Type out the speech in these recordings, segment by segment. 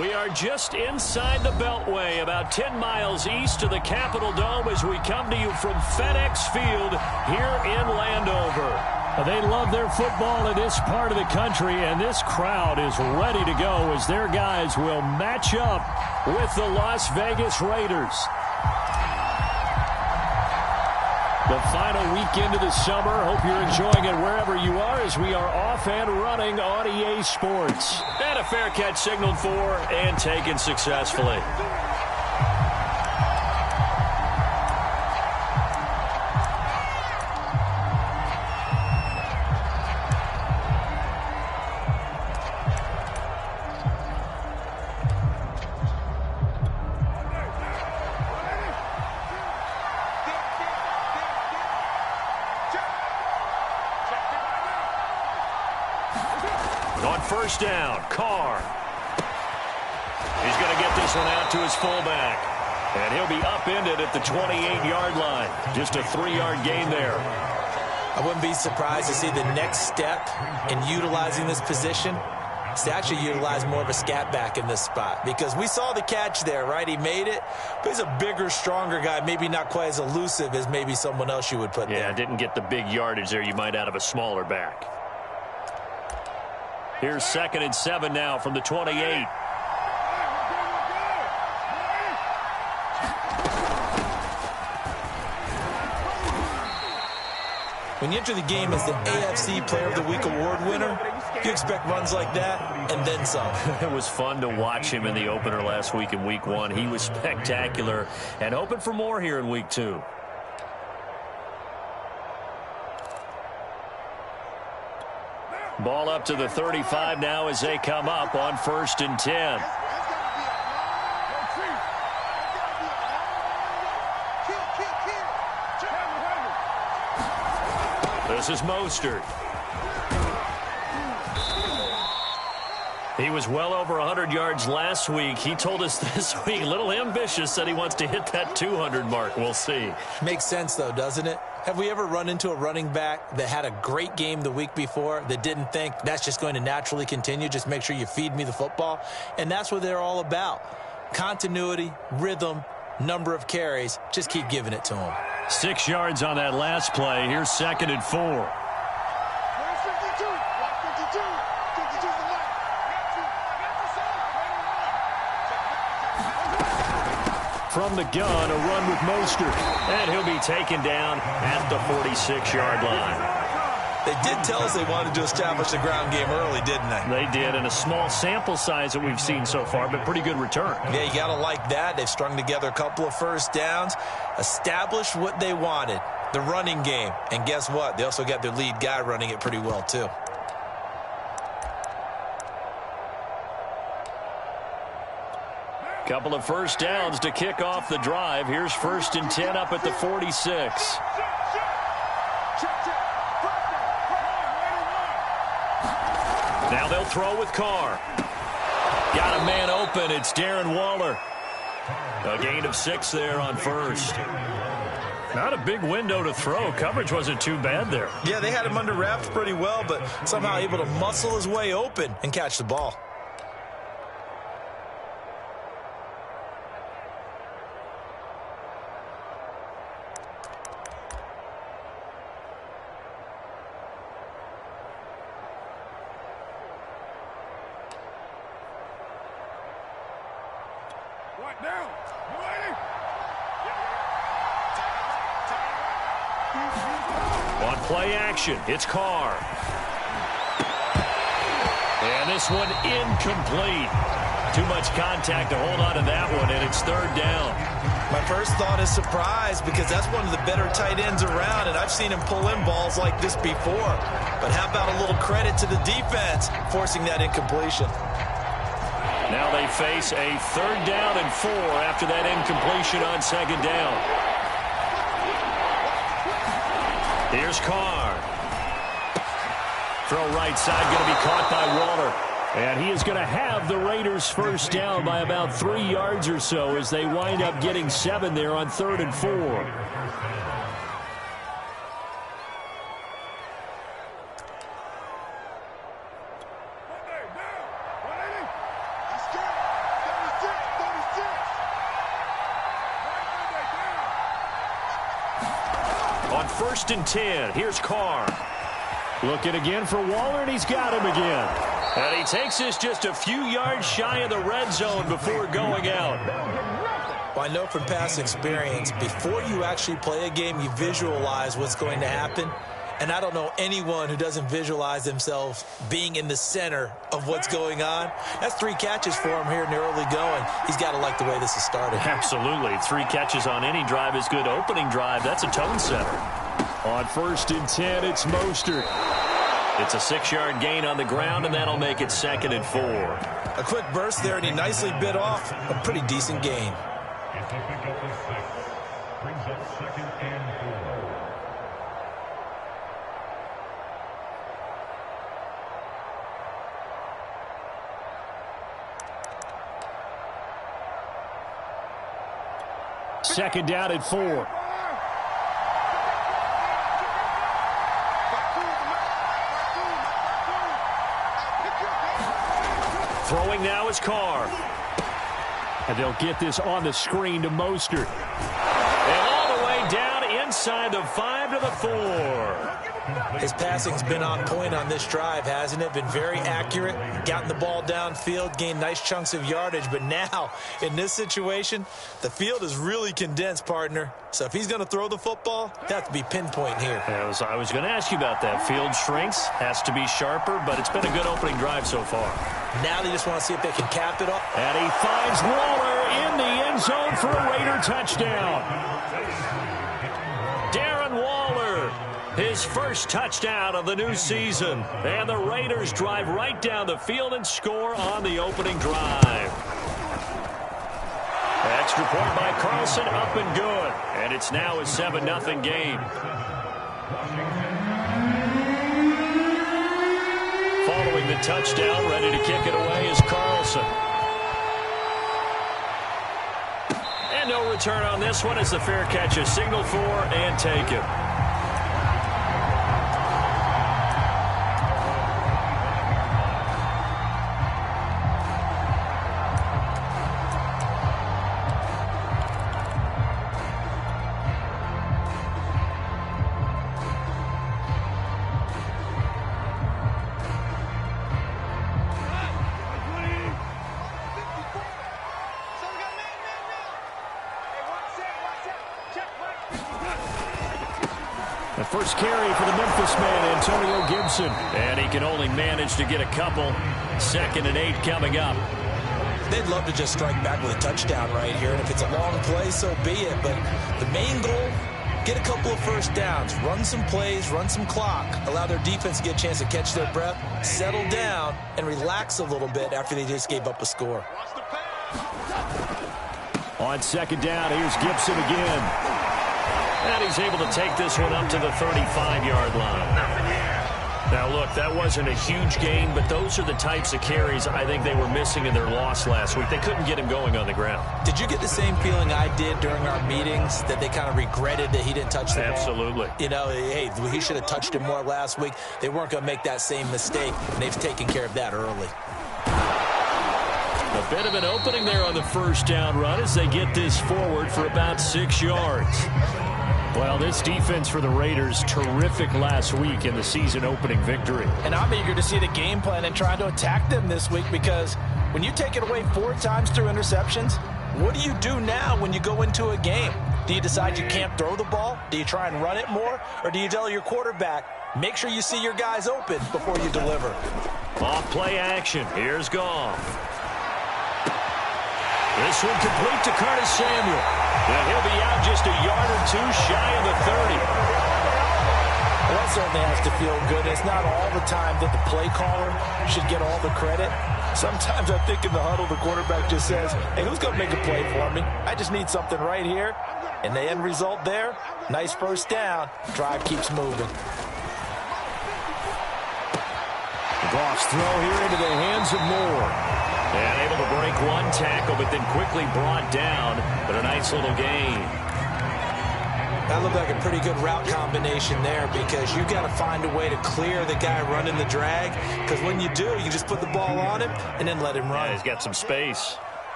We are just inside the Beltway, about 10 miles east of the Capitol Dome as we come to you from FedEx Field here in Landover. They love their football in this part of the country, and this crowd is ready to go as their guys will match up with the Las Vegas Raiders. The final weekend of the summer. Hope you're enjoying it wherever you are as we are off and running on EA Sports. And a fair catch signaled for and taken successfully. On first down, Carr. He's going to get this one out to his fullback. And he'll be upended at the 28-yard line. Just a 3-yard gain there. I wouldn't be surprised to see the next step in utilizing this position is to actually utilize more of a scat back in this spot. Because we saw the catch there, right? He made it, but he's a bigger, stronger guy, maybe not quite as elusive as maybe someone else you would put there. Yeah, didn't get the big yardage there you might out of a smaller back. Here's 2nd and 7 now from the 28. When you enter the game as the AFC Player of the Week award winner, you expect runs like that and then some. It was fun to watch him in the opener last week in Week 1. He was spectacular and hoping for more here in Week 2. Ball up to the 35 now as they come up on 1st and 10. This is Mostert. He was well over 100 yards last week. He told us this week, a little ambitious, that he wants to hit that 200 mark. We'll see. Makes sense, though, doesn't it? Have we ever run into a running back that had a great game the week before that didn't think that's just going to naturally continue? Just make sure you feed me the football. And that's what they're all about. Continuity, rhythm, number of carries. Just keep giving it to them. 6 yards on that last play. Here's 2nd and 4. From the gun, a run with Mostert. And he'll be taken down at the 46-yard line. They did tell us they wanted to establish the ground game early, didn't they? They did, and a small sample size that we've seen so far, but pretty good return. Yeah, you got to like that. They've strung together a couple of first downs, established what they wanted, the running game. And guess what? They also got their lead guy running it pretty well, too. Couple of first downs to kick off the drive. Here's 1st and 10 up at the 46. Now they'll throw with Carr. Got a man open. It's Darren Waller. A gain of 6 there on 1st. Not a big window to throw. Coverage wasn't too bad there. Yeah, they had him under wraps pretty well, but somehow able to muscle his way open and catch the ball. On play action, it's Carr. And this one incomplete. Too much contact to hold on to that one, and it's 3rd down. My first thought is surprise because that's one of the better tight ends around, and I've seen him pull in balls like this before. But how about a little credit to the defense forcing that incompletion? Now they face a 3rd down and 4 after that incompletion on 2nd down. Here's Carr. Throw right side, going to be caught by Waller. And he is going to have the Raiders first down by about 3 yards or so as they wind up getting 7 there on 3rd and 4. On 1st and 10, here's Carr. Looking again for Waller, and he's got him again. And he takes this just a few yards shy of the red zone before going out. Well, I know from past experience, before you actually play a game, you visualize what's going to happen. And I don't know anyone who doesn't visualize themselves being in the center of what's going on. That's 3 catches for him here in the early going. He's got to like the way this has started. Absolutely. 3 catches on any drive is good. Opening drive, that's a tone setter. On 1st and 10, it's Mostert. It's a 6-yard gain on the ground, and that'll make it 2nd and 4. A quick burst there, and he nicely bit off a pretty decent gain. Brings up 2nd and 4. Second down at 4. Throwing now is Carr. And they'll get this on the screen to Mostert. And all the way down inside the 5 to the 4. His passing's been on point on this drive, hasn't it? Been very accurate, gotten the ball downfield, gained nice chunks of yardage. But now, in this situation, the field is really condensed, partner. So if he's going to throw the football, that to be pinpoint here. I was going to ask you about that. Field shrinks, has to be sharper, but it's been a good opening drive so far. Now they just want to see if they can cap it off. And he finds Waller in the end zone for a Raider touchdown. Darren Waller, his first touchdown of the new season. And the Raiders drive right down the field and score on the opening drive. Extra point by Carlson, up and good. And it's now a 7-0 game. Following the touchdown, ready to kick it away is Carlson. And no return on this one as the fair catch is signaled for and taken. The first carry for the Memphis man, Antonio Gibson. And he can only manage to get a couple. 2nd and 8 coming up. They'd love to just strike back with a touchdown right here. And if it's a long play, so be it. But the main goal, get a couple of first downs. Run some plays, run some clock. Allow their defense to get a chance to catch their breath, settle down, and relax a little bit after they just gave up a score. On 2nd down, here's Gibson again. And he's able to take this one up to the 35-yard line. Now, look, that wasn't a huge gain, but those are the types of carries I think they were missing in their loss last week. They couldn't get him going on the ground. Did you get the same feeling I did during our meetings, that they kind of regretted that he didn't touch the ball? Absolutely. You know, hey, he should have touched it more last week. They weren't going to make that same mistake, and they've taken care of that early. A bit of an opening there on the first down run as they get this forward for about 6 yards. Well, this defense for the Raiders, terrific last week in the season-opening victory. And I'm eager to see the game plan and try to attack them this week, because when you take it away 4 times through interceptions, what do you do now when you go into a game? Do you decide you can't throw the ball? Do you try and run it more? Or do you tell your quarterback, make sure you see your guys open before you deliver? Off play action. Here's Goff. This one complete to Curtis Samuel. And he'll be out just a yard or 2 shy of the 30. Well, that certainly has to feel good. It's not all the time that the play caller should get all the credit. Sometimes I think in the huddle, the quarterback just says, hey, who's going to make a play for me? I just need something right here. And the end result there, nice first down. Drive keeps moving. Goff's throw here into the hands of Moore. And able to break one tackle, but then quickly brought down. But a nice little gain. That looked like a pretty good route combination there, because you got to find a way to clear the guy running the drag. Because when you do, you just put the ball on him and then let him run. Yeah, he's got some space.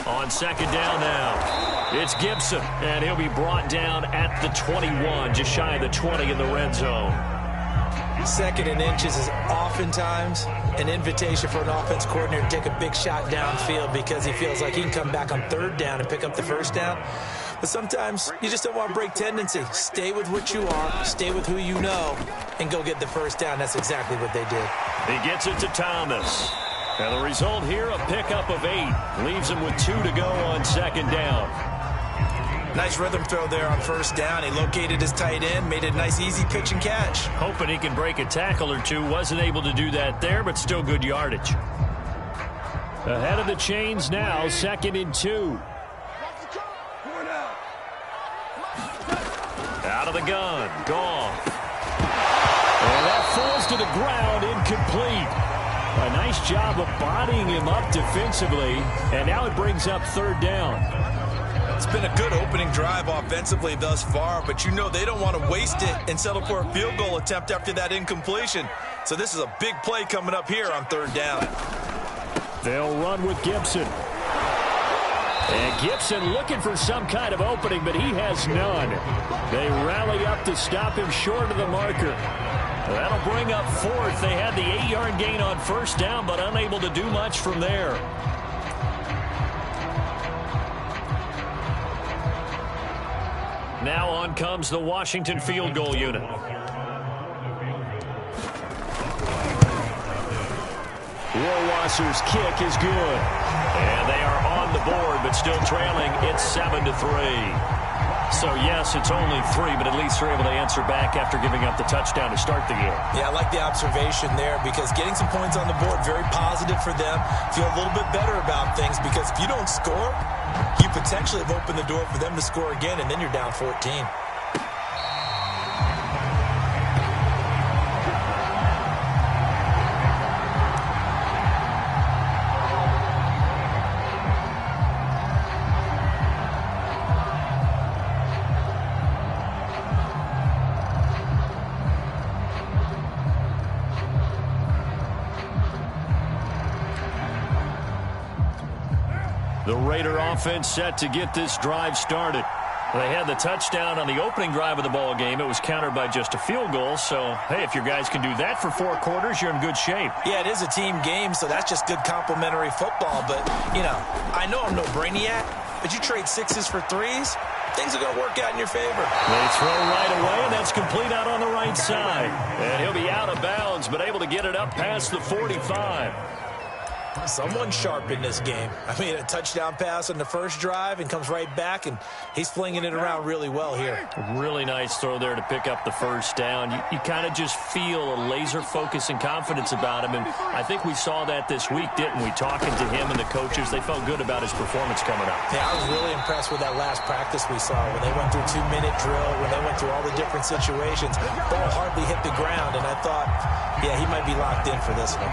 On 2nd down now. It's Gibson, and he'll be brought down at the 21, just shy of the 20 in the red zone. 2nd and inches is oftentimes an invitation for an offense coordinator to take a big shot downfield because he feels like he can come back on 3rd down and pick up the 1st down. But sometimes you just don't want to break tendency. Stay with what you are, stay with who you know, and go get the 1st down. That's exactly what they did. He gets it to Thomas. And the result here, a pickup of 8. Leaves him with 2 to go on 2nd down. Nice rhythm throw there on 1st down. He located his tight end, made a nice easy pitch and catch. Hoping he can break a tackle or two. Wasn't able to do that there, but still good yardage. Ahead of the chains now, 2nd and 2. Out of the gun, gone. And that falls to the ground, incomplete. A nice job of bodying him up defensively, and now it brings up 3rd down. It's been a good opening drive offensively thus far, but you know they don't want to waste it and settle for a field goal attempt after that incompletion. So this is a big play coming up here on 3rd down. They'll run with Gibson. And Gibson looking for some kind of opening, but he has none. They rally up to stop him short of the marker. That'll bring up 4th. They had the 8-yard gain on 1st down, but unable to do much from there. Now on comes the Washington field goal unit. Rohrwasser's kick is good. And they are on the board, but still trailing. It's 7-3. So, yes, it's only 3, but at least they're able to answer back after giving up the touchdown to start the game. Yeah, I like the observation there because getting some points on the board, very positive for them. Feel a little bit better about things because if you don't score, you potentially have opened the door for them to score again, and then you're down 14. The Raider offense set to get this drive started. They had the touchdown on the opening drive of the ball game. It was countered by just a field goal. So, hey, if your guys can do that for 4 quarters, you're in good shape. Yeah, it is a team game, so that's just good complimentary football. But, you know, I know I'm no brainiac, but you trade 6s for 3s, things are going to work out in your favor. They throw right away, and that's complete out on the right side. And he'll be out of bounds, but able to get it up past the 45. Someone sharp in this game. I mean, a touchdown pass on the first drive and comes right back, and he's flinging it around really well here. Really nice throw there to pick up the 1st down. You kind of just feel a laser focus and confidence about him, and I think we saw that this week, didn't we? Talking to him and the coaches, they felt good about his performance coming up. Yeah, I was really impressed with that last practice we saw when they went through 2-minute drill, when they went through all the different situations. Ball hardly hit the ground, and I thought, yeah, he might be locked in for this one.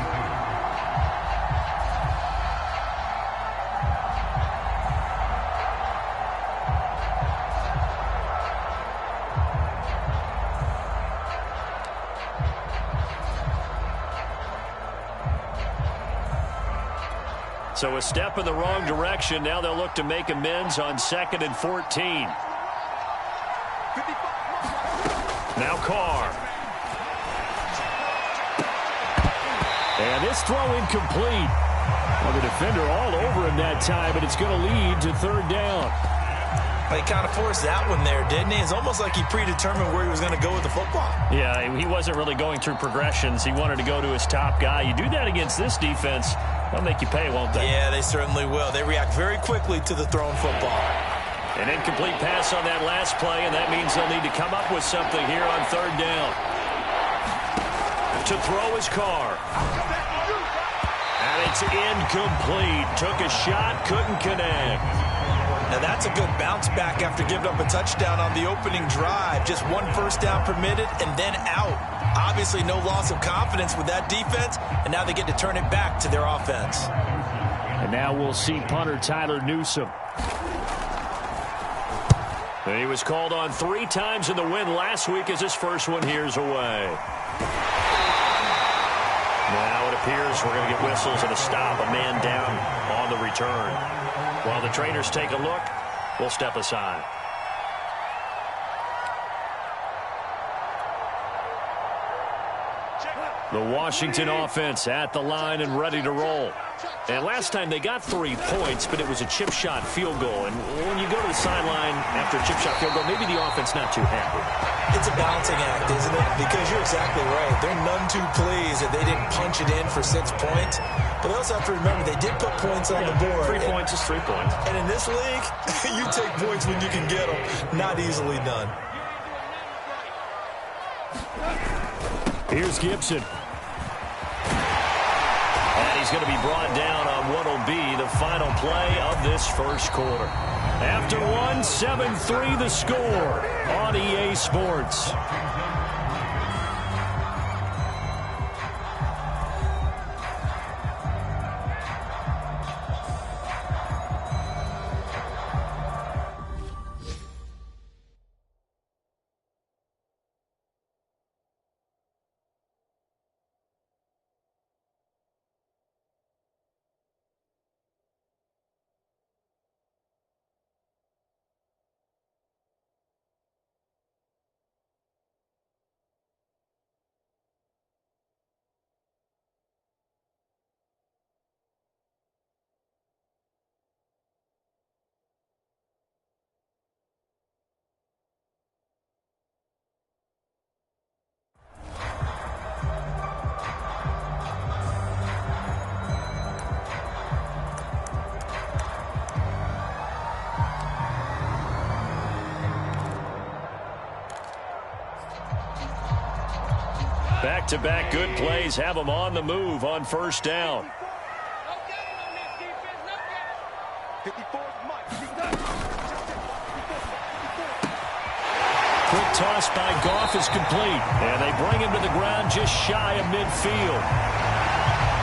So a step in the wrong direction. Now they'll look to make amends on 2nd and 14. Now Carr. And this throw incomplete. Well, the defender all over him that time, but it's going to lead to 3rd down. He kind of forced that one there, didn't he? It's almost like he predetermined where he was going to go with the football. Yeah, he wasn't really going through progressions. He wanted to go to his top guy. You do that against this defense, they'll make you pay, won't they? Yeah, they certainly will. They react very quickly to the thrown football. An incomplete pass on that last play, and that means they'll need to come up with something here on 3rd down. To throw his Carr. And it's incomplete. Took a shot, couldn't connect. Now that's a good bounce back after giving up a touchdown on the opening drive. Just 1 first down permitted and then out. Obviously no loss of confidence with that defense, and now they get to turn it back to their offense. And now we'll see punter Tyler Newsome. He was called on 3 times in the win last week as his first one here's away. Now it appears we're going to get whistles and a stop, a man down on the return. While the trainers take a look, will step aside. The Washington offense at the line and ready to roll. And last time they got 3 points, but it was a chip shot field goal. And when you go to the sideline after a chip shot field goal, maybe the offense not too happy. It's a balancing act, isn't it? Because you're exactly right. They're none too pleased that they didn't punch it in for 6 points. But they also have to remember they did put points on the board. 3 points is 3 points. And in this league, you take points when you can get them. Not easily done. Here's Gibson. And he's going to be brought down on what will be the final play of this first quarter. After 7-3 the score on EA Sports. Back-to-back good plays have them on the move on first down. Quick toss by Goff is complete. And they bring him to the ground just shy of midfield.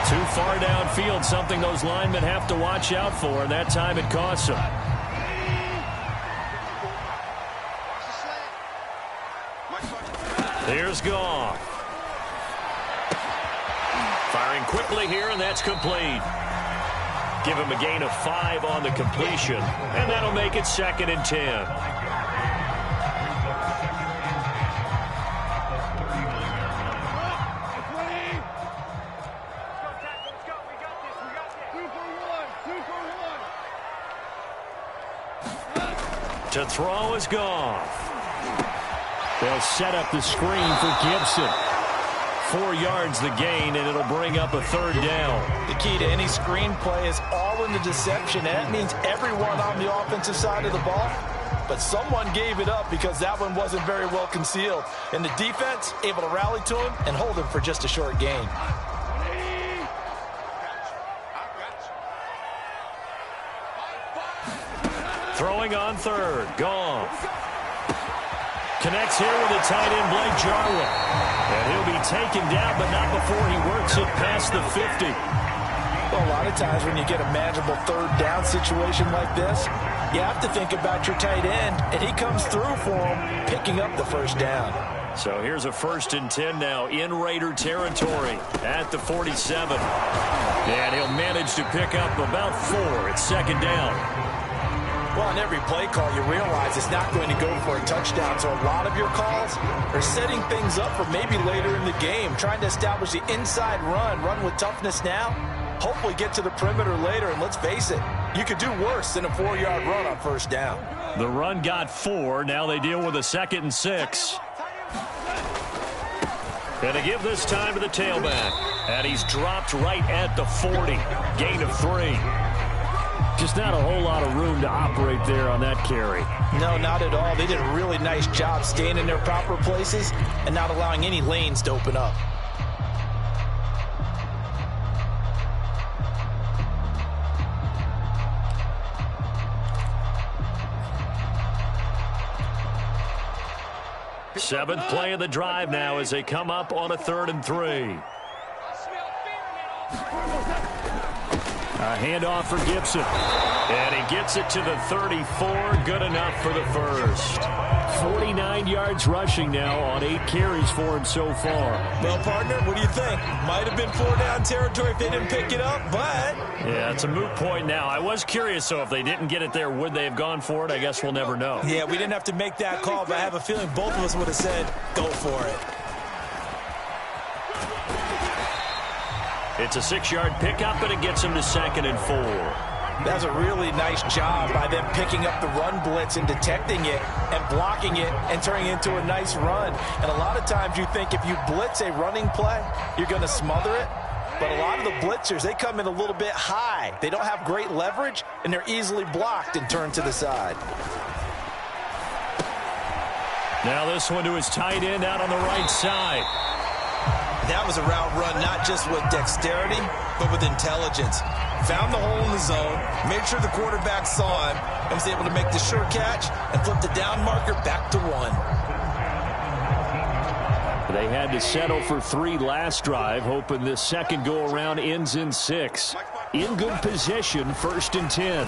Too far downfield, something those linemen have to watch out for, and that time it costs them. Here's Goff. Firing quickly here, and that's complete. Give him a gain of 5 on the completion, and that'll make it 2nd and 10. To throw is Goff. They'll set up the screen for Gibson. 4 yards the gain, and it'll bring up a 3rd down. The key to any screen play is all in the deception. That means everyone on the offensive side of the ball. But someone gave it up because that one wasn't very well concealed. And the defense able to rally to him and hold him for just a short gain. Throwing on 3rd. Goff. Connects here with a tight end, Blake Jarwin. And he'll be taken down, but not before he works it past the 50. Well, a lot of times when you get a manageable 3rd down situation like this, you have to think about your tight end, and he comes through for him, picking up the 1st down. So here's a 1st and 10 now in Raider territory at the 47. And he'll manage to pick up about 4 at 2nd down. Well, on every play call, you realize it's not going to go for a touchdown. So a lot of your calls are setting things up for maybe later in the game, trying to establish the inside run with toughness now, hopefully get to the perimeter later. And let's face it, you could do worse than a 4-yard run on 1st down. The run got 4. Now they deal with a 2nd and 6. And to give this time to the tailback. And he's dropped right at the 40. Gain of 3. Just not a whole lot of room to operate there on that carry. No, not at all. They did a really nice job staying in their proper places and not allowing any lanes to open up. Seventh play of the drive now as they come up on a 3rd and 3. A handoff for Gibson. And he gets it to the 34. Good enough for the 1st. 49 yards rushing now on 8 carries for him so far. Well, partner, what do you think? Might have been 4-down territory if they didn't pick it up, but... Yeah, it's a moot point now. I was curious, so if they didn't get it there, would they have gone for it? I guess we'll never know. Yeah, we didn't have to make that call, but I have a feeling both of us would have said, go for it. It's a 6-yard pickup, and it gets him to 2nd and 4. That's a really nice job by them picking up the run blitz and detecting it and blocking it and turning it into a nice run. And a lot of times you think if you blitz a running play, you're going to smother it. But a lot of the blitzers, they come in a little bit high. They don't have great leverage, and they're easily blocked and turned to the side. Now this one to his tight end out on the right side. That was a route run not just with dexterity, but with intelligence. Found the hole in the zone, made sure the quarterback saw him, and was able to make the sure catch and flip the down marker back to 1. They had to settle for 3 last drive, hoping this second go-around ends in 6. In good position, 1st and 10.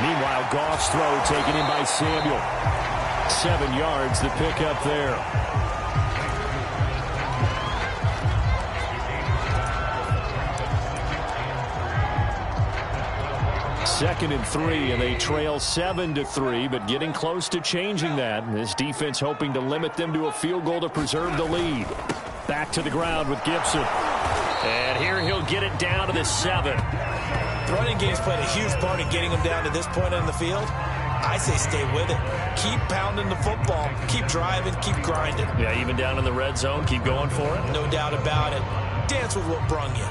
Meanwhile, Goff's throw taken in by Samuel. 7 yards, the pickup there. 2nd and 3, and they trail 7-3, but getting close to changing that. And this defense hoping to limit them to a field goal to preserve the lead. Back to the ground with Gibson. And here he'll get it down to the 7. The running game's played a huge part in getting them down to this point on the field. I say stay with it. Keep pounding the football. Keep driving. Keep grinding. Yeah, even down in the red zone, keep going for it. No doubt about it. Dance with what brung you.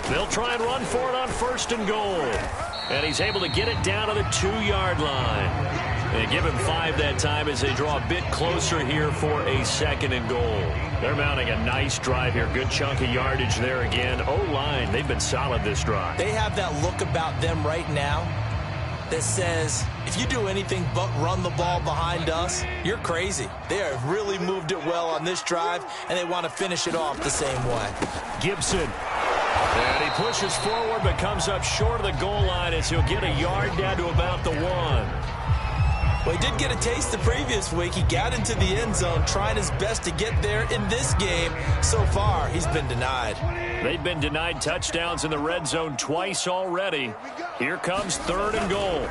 They'll try and run for it on 1st and goal. And he's able to get it down to the 2-yard line. They give him 5 that time as they draw a bit closer here for a 2nd and goal. They're mounting a nice drive here. Good chunk of yardage there again. O-line, they've been solid this drive. They have that look about them right now that says, if you do anything but run the ball behind us, you're crazy. They have really moved it well on this drive, and they want to finish it off the same way. Gibson. And he pushes forward but comes up short of the goal line as he'll get a yard down to about the 1. Well, he did get a taste the previous week. He got into the end zone trying his best to get there in this game. So far, he's been denied. They've been denied touchdowns in the red zone twice already. Here comes 3rd and goal.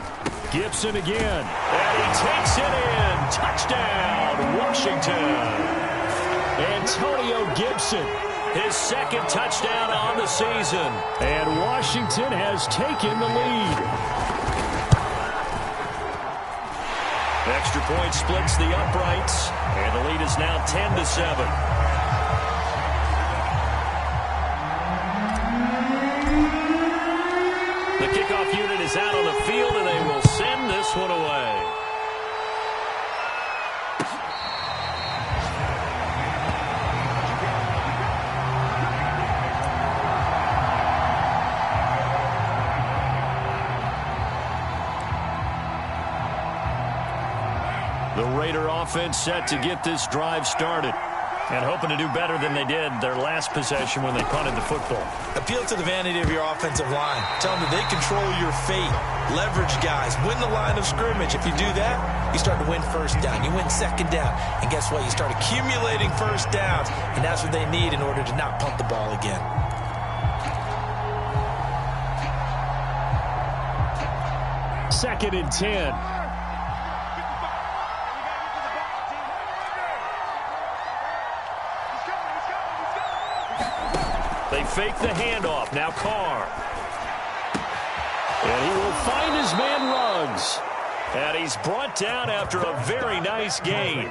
Gibson again. And he takes it in. Touchdown, Washington. Antonio Gibson. His 2nd touchdown on the season. And Washington has taken the lead. Extra point splits the uprights. And the lead is now 10-7. The kickoff unit is out on the field, and they will send this one away. The Raider offense set to get this drive started and hoping to do better than they did their last possession when they punted the football. Appeal to the vanity of your offensive line. Tell them that they control your fate. Leverage guys. Win the line of scrimmage. If you do that, you start to win 1st down. You win 2nd down. And guess what? You start accumulating 1st downs. And that's what they need in order to not punt the ball again. Second and 10. They fake the handoff. Now Carr. And he will find his man Ruggs. And he's brought down after a very nice gain.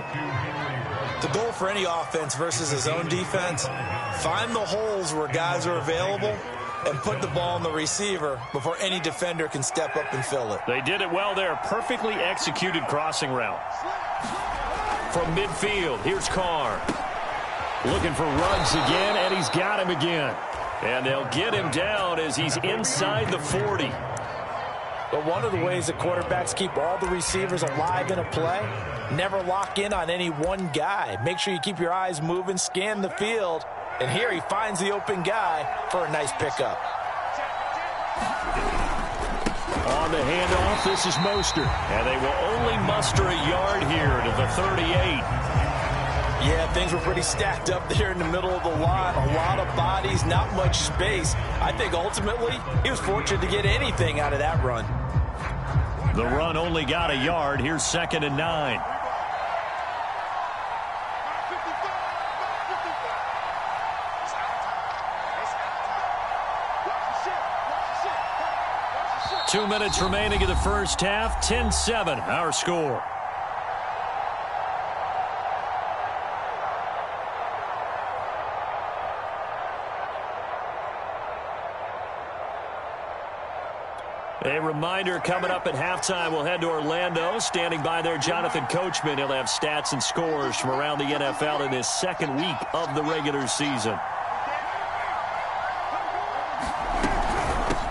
The goal for any offense versus his own defense, find the holes where guys are available and put the ball on the receiver before any defender can step up and fill it. They did it well there. Perfectly executed crossing route. From midfield, here's Carr. Looking for Ruggs again, and he's got him again. And they'll get him down as he's inside the 40. But one of the ways that quarterbacks keep all the receivers alive in a play, never lock in on any one guy. Make sure you keep your eyes moving, scan the field, and here he finds the open guy for a nice pickup. On the handoff, this is Mostert. And they will only muster a yard here to the 38. Yeah, things were pretty stacked up there in the middle of the line. A lot of bodies, not much space. I think ultimately he was fortunate to get anything out of that run. The run only got a yard. Here's 2nd and 9. Two minutes remaining in the first half. 10-7, our score. A reminder, coming up at halftime, we'll head to Orlando. Standing by there, Jonathan Coachman. He'll have stats and scores from around the NFL in his second week of the regular season.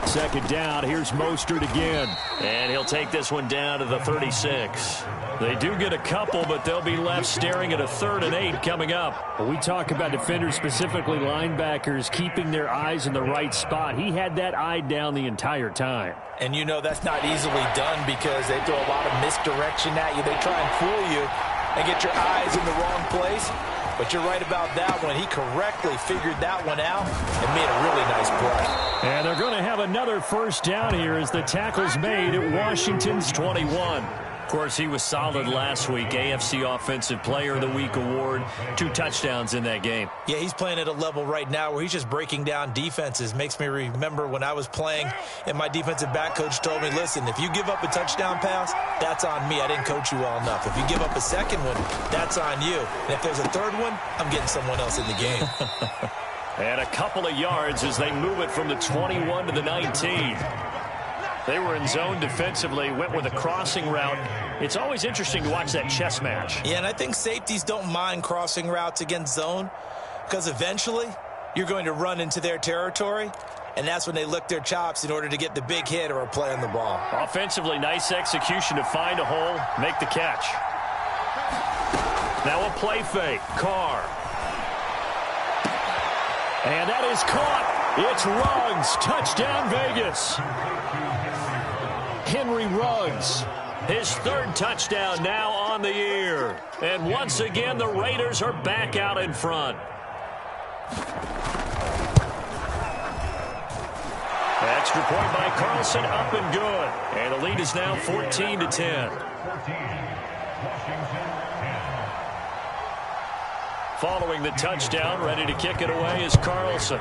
Second down, here's Mostert again. And he'll take this one down to the 36. They do get a couple, but they'll be left staring at a 3rd and 8 coming up. We talk about defenders, specifically linebackers, keeping their eyes in the right spot. He had that eye down the entire time. And you know that's not easily done because they throw a lot of misdirection at you. They try and fool you and get your eyes in the wrong place. But you're right about that one. He correctly figured that one out and made a really nice play. And they're going to have another first down here as the tackle's made at Washington's 21. Of course, he was solid last week. AFC Offensive Player of the Week award. 2 touchdowns in that game. Yeah, he's playing at a level right now where he's just breaking down defenses. Makes me remember when I was playing and my defensive back coach told me, listen, if you give up a touchdown pass, that's on me. I didn't coach you well enough. If you give up a second one, that's on you. And if there's a third one, I'm getting someone else in the game. And a couple of yards as they move it from the 21 to the 19. They were in zone defensively, went with a crossing route. It's always interesting to watch that chess match. Yeah, and I think safeties don't mind crossing routes against zone because eventually you're going to run into their territory, and that's when they lick their chops in order to get the big hit or a play on the ball. Offensively, nice execution to find a hole, make the catch. Now a play fake. Carr. And that is caught. It's Ruggs. Touchdown, Vegas. Henry Ruggs, his 3rd touchdown now on the year. And once again, the Raiders are back out in front. Extra point by Carlson, up and good. And the lead is now 14-10. Following the touchdown, ready to kick it away is Carlson.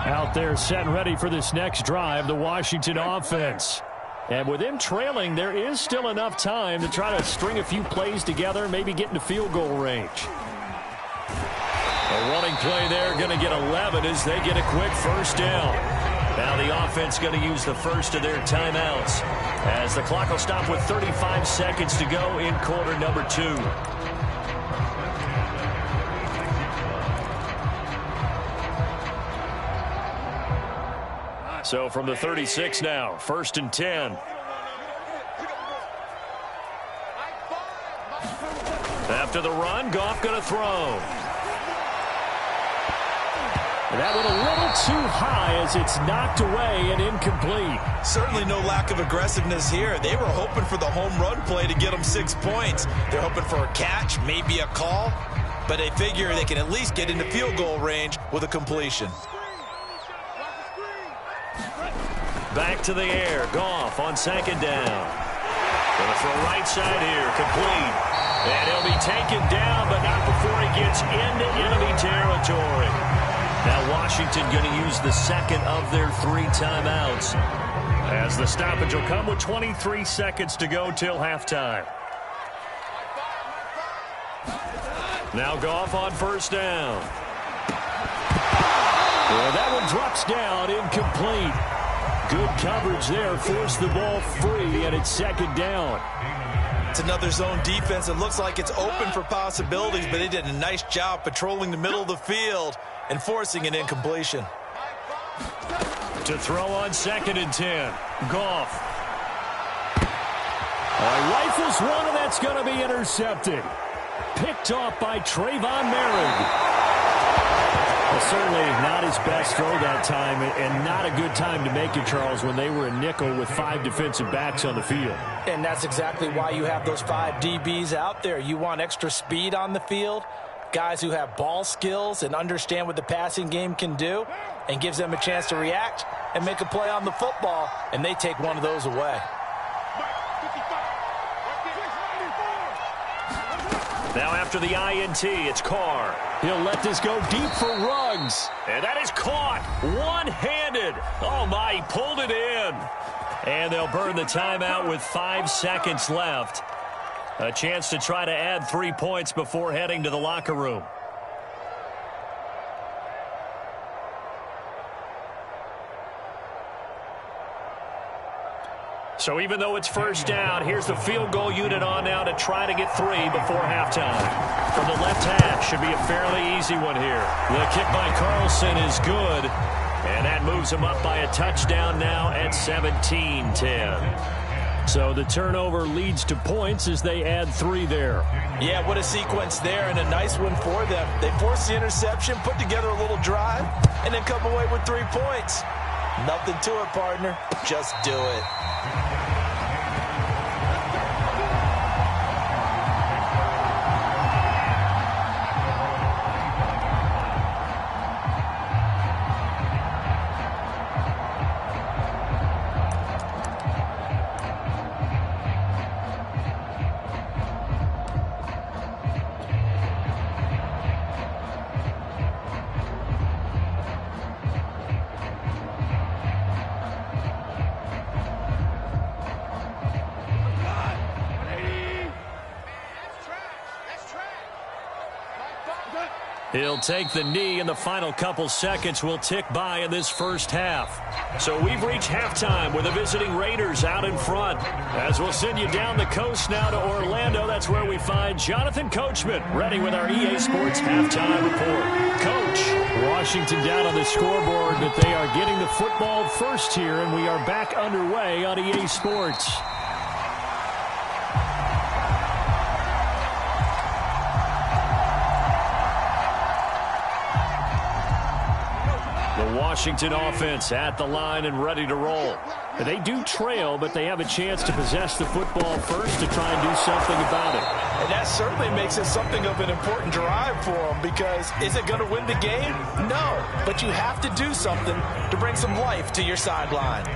Out there set and ready for this next drive, the Washington offense. And with them trailing, there is still enough time to try to string a few plays together, maybe get into field goal range. A running play there, going to get 11 as they get a quick first down. Now the offense going to use the first of their timeouts as the clock will stop with 35 seconds to go in quarter number 2. So from the 36 now, 1st and 10. After the run, Goff going to throw. That one a little too high as it's knocked away and incomplete. Certainly no lack of aggressiveness here. They were hoping for the home run play to get them 6 points. They're hoping for a catch, maybe a call, but they figure they can at least get into field goal range with a completion. Back to the air. Goff on 2nd down. Going to throw right side here. Complete. And he'll be taken down, but not before he gets into enemy territory. Now Washington going to use the 2nd of their 3 timeouts as the stoppage will come with 23 seconds to go till halftime. Now Goff on 1st down. Well, that one drops down incomplete. Good coverage there. Forced the ball free, and it's second down. It's another zone defense. It looks like it's open for possibilities, but they did a nice job patrolling the middle of the field and forcing an incompletion. To throw on 2nd and 10. Goff. Rifles one, and that's going to be intercepted. Picked off by Trayvon Merrick. Well, certainly not his best throw that time, and not a good time to make it, Charles, when they were a nickel with 5 defensive backs on the field. And that's exactly why you have those 5 DBs out there. You want extra speed on the field, guys who have ball skills and understand what the passing game can do, and gives them a chance to react and make a play on the football, and they take one of those away. Now after the INT, it's Carr. He'll let this go deep for Ruggs. And that is caught one-handed. Oh, my, he pulled it in. And they'll burn the timeout with 5 seconds left. A chance to try to add 3 points before heading to the locker room. So even though it's first down, here's the field goal unit on now to try to get 3 before halftime. From the left hash, should be a fairly easy one here. The kick by Carlson is good, and that moves him up by a touchdown now at 17-10. So the turnover leads to points as they add 3 there. Yeah, what a sequence there, and a nice one for them. They forced the interception, put together a little drive, and then come away with 3 points. Nothing to it, partner. Just do it. He'll take the knee, and the final couple seconds will tick by in this first half. So we've reached halftime with the visiting Raiders out in front. As we'll send you down the coast now to Orlando, that's where we find Jonathan Coachman ready with our EA Sports halftime report. Coach, Washington down on the scoreboard, but they are getting the football first here, and we are back underway on EA Sports. Washington offense at the line and ready to roll. They do trail, but they have a chance to possess the football first to try and do something about it. And that certainly makes it something of an important drive for them, because is it going to win the game? No, but you have to do something to bring some life to your sideline.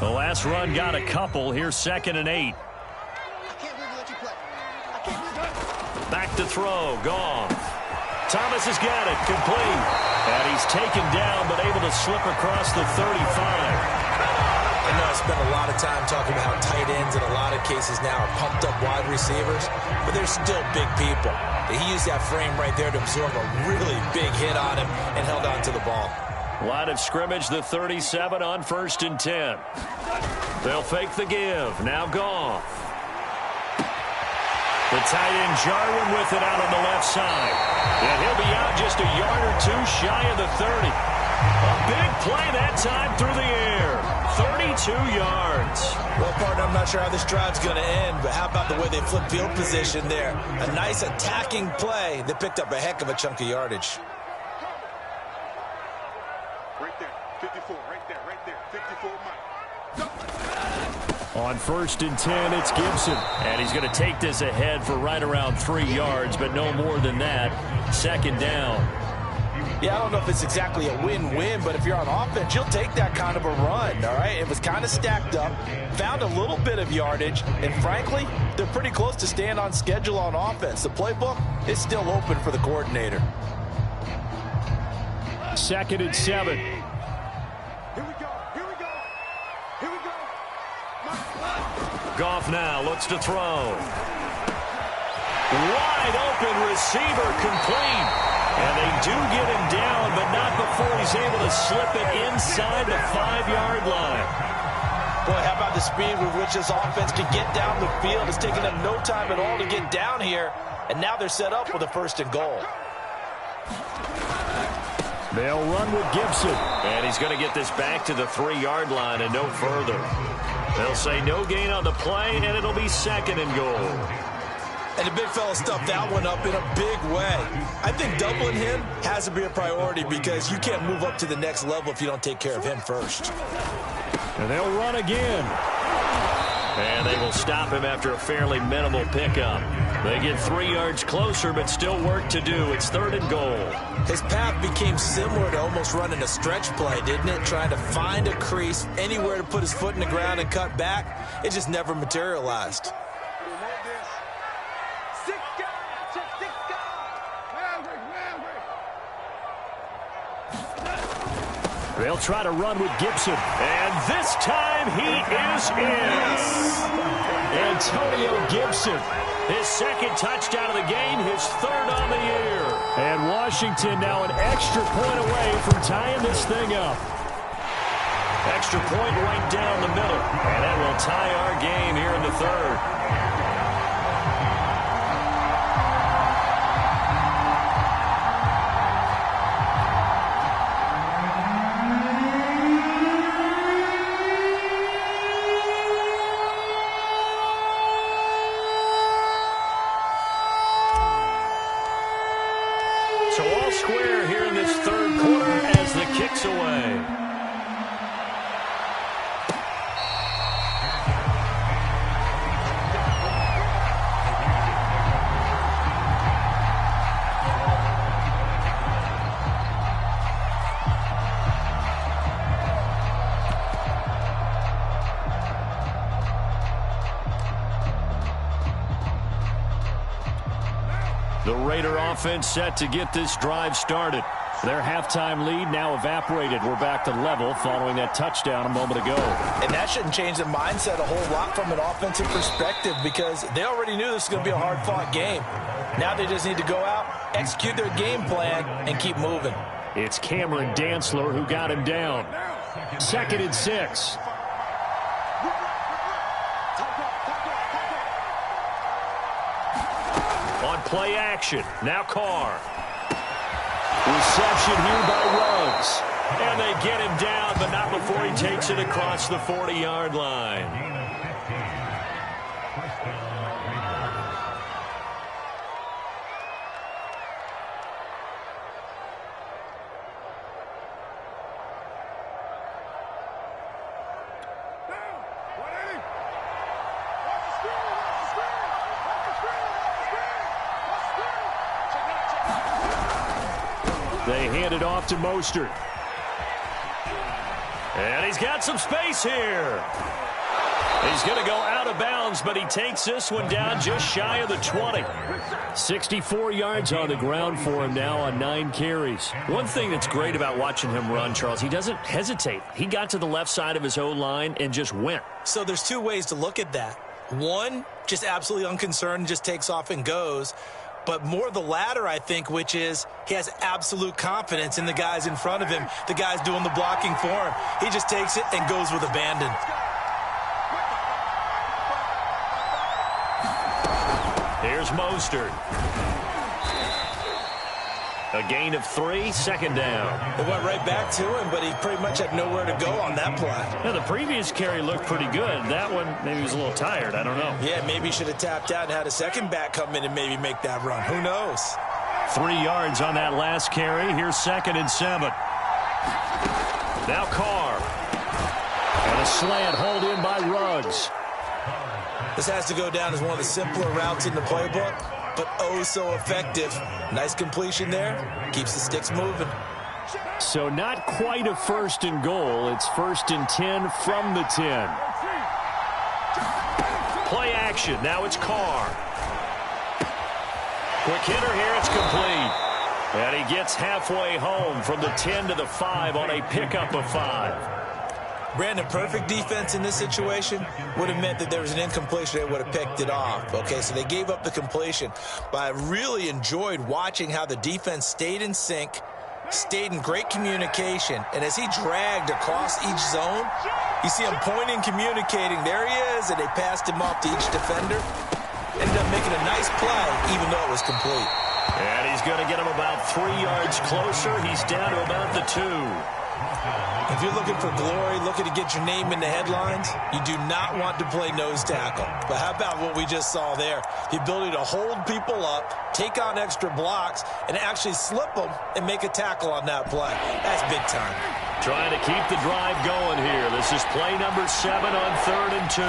The last run got a couple. Here's 2nd and 8. Back to throw. Goff. Thomas has got it. Complete. And he's taken down, but able to slip across the 35. I know I spent a lot of time talking about how tight ends in a lot of cases now are pumped up wide receivers, but they're still big people. He used that frame right there to absorb a really big hit on him and held on to the ball. Line of scrimmage, the 37 on 1st and 10. They'll fake the give. Now Goff. The tight end Jarwin with it out on the left side. And he'll be out just a yard or 2 shy of the 30. A big play that time through the air. 32 yards. Well, partner, I'm not sure how this drive's going to end, but how about the way they flip field position there? A nice attacking play that picked up a heck of a chunk of yardage. Right there, 54, right there, 54 Mike. On 1st and 10, it's Gibson. And he's going to take this ahead for right around 3 yards, but no more than that. 2nd down. Yeah, I don't know if it's exactly a win-win, but if you're on offense, you'll take that kind of a run, all right? It was kind of stacked up, found a little bit of yardage, and frankly, they're pretty close to staying on schedule on offense. The playbook is still open for the coordinator. 2nd and 7. Here we go, here we go, here we go. Goff now looks to throw. Wide open receiver complete. And they do get him down, but not before he's able to slip it inside the 5-yard line. Boy, how about the speed with which this offense can get down the field? It's taken them no time at all to get down here, and now they're set up with a 1st and goal. They'll run with Gibson. And he's going to get this back to the 3-yard line and no further. They'll say no gain on the play, and it'll be 2nd and goal. And the big fella stuffed that one up in a big way. I think doubling him has to be a priority because you can't move up to the next level if you don't take care of him first. And they'll run again. And they will stop him after a fairly minimal pickup. They get 3 yards closer, but still work to do. It's 3rd and goal. His path became similar to almost running a stretch play, didn't it? Trying to find a crease, anywhere to put his foot in the ground and cut back. It just never materialized. They'll try to run with Gibson. And this time he is in. Antonio Gibson. His 2nd touchdown of the game, his 3rd on the year. And Washington now an extra point away from tying this thing up. Extra point right down the middle. And that will tie our game here in the 3rd. So all square here in this 3rd quarter as the kick's away. The Raider offense set to get this drive started. Their halftime lead now evaporated. We're back to level following that touchdown a moment ago. And that shouldn't change the mindset a whole lot from an offensive perspective because they already knew this was going to be a hard-fought game. Now they just need to go out, execute their game plan, and keep moving. It's Cameron Dantzler who got him down. 2nd and 6. On play action. Now Carr. Reception here by Ruggs. And they get him down, but not before he takes it across the 40-yard line. They hand it off to Mostert. And he's got some space here. He's going to go out of bounds, but he takes this one down just shy of the 20. 64 yards on the ground for him now on 9 carries. One thing that's great about watching him run, Charles, he doesn't hesitate. He got to the left side of his O-line and just went. So there's 2 ways to look at that. One, just absolutely unconcerned, just takes off and goes. But more the latter, I think, which is he has absolute confidence in the guys in front of him, the guys doing the blocking for him. He just takes it and goes with abandon. Here's Mostert. A gain of 3, 2nd down. It went right back to him, but he pretty much had nowhere to go on that play. Now, the previous carry looked pretty good. That one, maybe he was a little tired. I don't know. Yeah, maybe he should have tapped out and had a second back come in and maybe make that run. Who knows? 3 yards on that last carry. Here's 2nd and 7. Now Carr. And a slant hauled in by Ruggs. This has to go down as one of the simpler routes in the playbook, but oh so effective. Nice completion there. Keeps the sticks moving. So not quite a 1st and goal. It's 1st and 10 from the 10. Play action. Now it's Carr. Quick hitter here. It's complete. And he gets halfway home from the 10 to the 5 on a pickup of 5. Brandon, perfect defense in this situation would have meant that there was an incompletion. They would have picked it off. Okay, so they gave up the completion. But I really enjoyed watching how the defense stayed in sync, stayed in great communication, and as he dragged across each zone, you see him pointing, communicating. There he is, and they passed him off to each defender. Ended up making a nice play, even though it was complete. And he's going to get him about 3 yards closer. He's down to about the 2. If you're looking for glory, looking to get your name in the headlines, you do not want to play nose tackle. But how about what we just saw there? The ability to hold people up, take on extra blocks, and actually slip them and make a tackle on that play. That's big time. Trying to keep the drive going here. This is play number 7 on 3rd and 2.